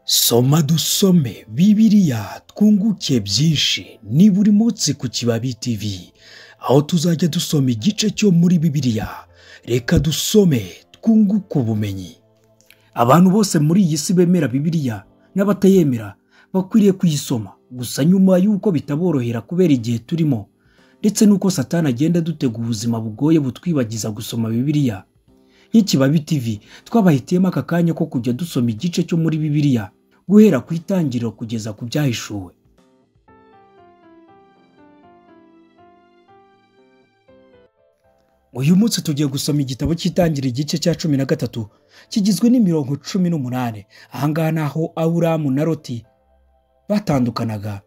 Soma dusome Bibiliya twunguke byinshi ni buri munsi ku Kibabi TV, aho tuzajya dusoma igice cyo muri Bibiliya. Reka dusome twunguke ubumenyi. Abantu bose muri iyi si bemera Bibiliya n'abatayemera bakwiriye kuyisoma, gusa nyuma y'uko bitaborohera kubera igihe turimo ndetse n'uko Satani agenda dutega ubuzima bugoye butwibagiza gusoma Bibiliya. Nk'ikibabi TV twabahitiyemo aka kanya ko kujya dusoma igice cyo muri Bibiliya guhera ku itangiriro kugeza ku byahishuwe. Uyu munsi tugiye gusoma igitabo cy'itangiriro igice cya 13 kigizwe n'imirongo 18. Ahangaha naho Aburamu na Loti batandukanaga.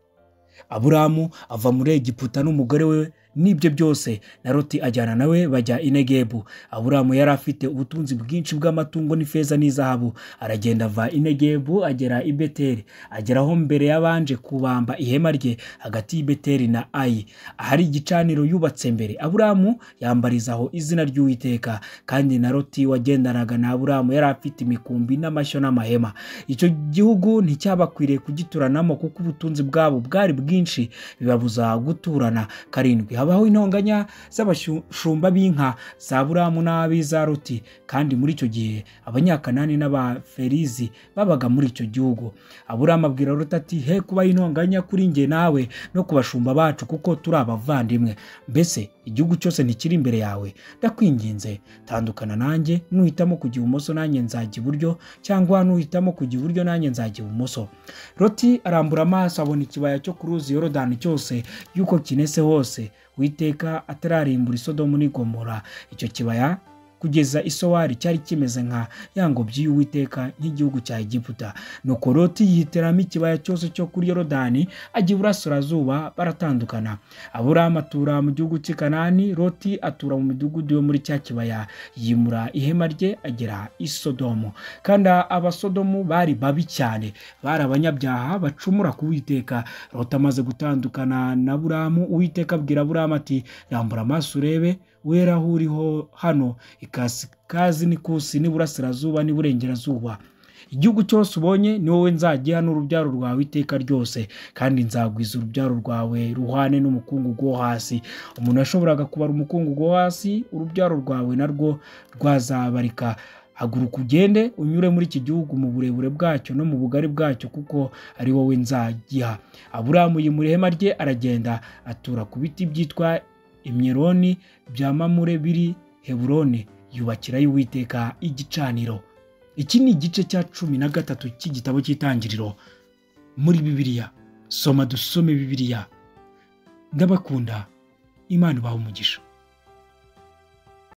Aburamu ava muri Egiputa n'umugore we n'ibyo byose, na Loti ajyana nawe bajya i Negebu. Aburamu yari afite ubutunzi bwinshi bw'amatungo n'ifeza n'izahabu. Aragenda ava i Negebu agera i Beteli, ageraho mbere yabanje kubamba ihema rye hagati y'i Beteli na Ayi, ahari igicaniro yubatse mbere. Aburamu yambarizaho izina ry'Uwiteka, kandi na Loti wagendanaga na Aburamu yari afite imikumbi n'amashyo n'amahema. Icyo gihugu nticyabakwiriye kugituranamo kuko ubutunzi bwabo bwari bwinshi bibabuza guturana. 7 habaho intonganya z'abashumba b'inka za Aburamu n'ab'iza Loti, kandi muri icyo gihe Abanyakanani n'Abaferizi babaga muri icyo gihugu. Aburamu abwira Loti ati, he kuba intonganya kuri njye nawe no ku bashumba bacu, kuko turi abavandimwe. Mbese igihugu cyose ntikiri imbere yawe? Ndakwinginze tandukana nanjye, nuhitamo kujya ibumoso nanjye nzajya iburyo, cyangwa nuhitamo kujya iburyo nanjye nzajya ibumoso. Loti arambura amaso abona ikibaya cyo ku ruzi Yorodani cyose yuko kinese hose, Uwiteka atararimbura i Sodomu n'i Gomora. Icyo kibaya kugeza i Sowari cyari kimeze nka ya ngobyi y'Uwiteka nk'igihugu cya Egiputa. Nuko Loti yihitiramo ikibaya cyose cyo kuri Yorodani ajya iburasirazuba, baratandukana. Aburamu atura mu gihugu cy'i Kanani, Loti atura mu midugudu yo muri cya kibaya. Yimura ihema rye agera i Sodomu, kandi Abasodomu bari babi cyane, bari abanyabyaha bacumura ku Uwiteka. Loti amaze gutandukana na Aburamu, Uwiteka abwira Aburamu ati, rambura amaso urebe wera aho uriho hano ikasikazi n'ikusi n'iburasirazuba n'iburengerazuba. Igihugu cyose ubonye ni wowe nzagiha n'urubyaro rwawe iteka ryose, kandi nzagwiza urubyaro rwawe ruhwane n'umukungugu wo hasi. Umuntu yashoboraga kubara umukungugu wo hasi, urubyaro rwawe narwo rwazabarika. Haguruka ugende unyure muri iki gihugu mu burebure bwacyo no mu bugari bwacyo, kuko ari wowe nzagiha. Aburamu yimura ihema rye aragenda atura ku biti byitwa Imyeroni bya Mamure biri Heburoni, yubakirayo Uwiteka igicaniro. Iki ni igice cya 13 cy'igitabo cy'itangiriro muri Bibiliya. Soma dusome Bibiliya. Ndabakunda, Imana ibahe umugisha.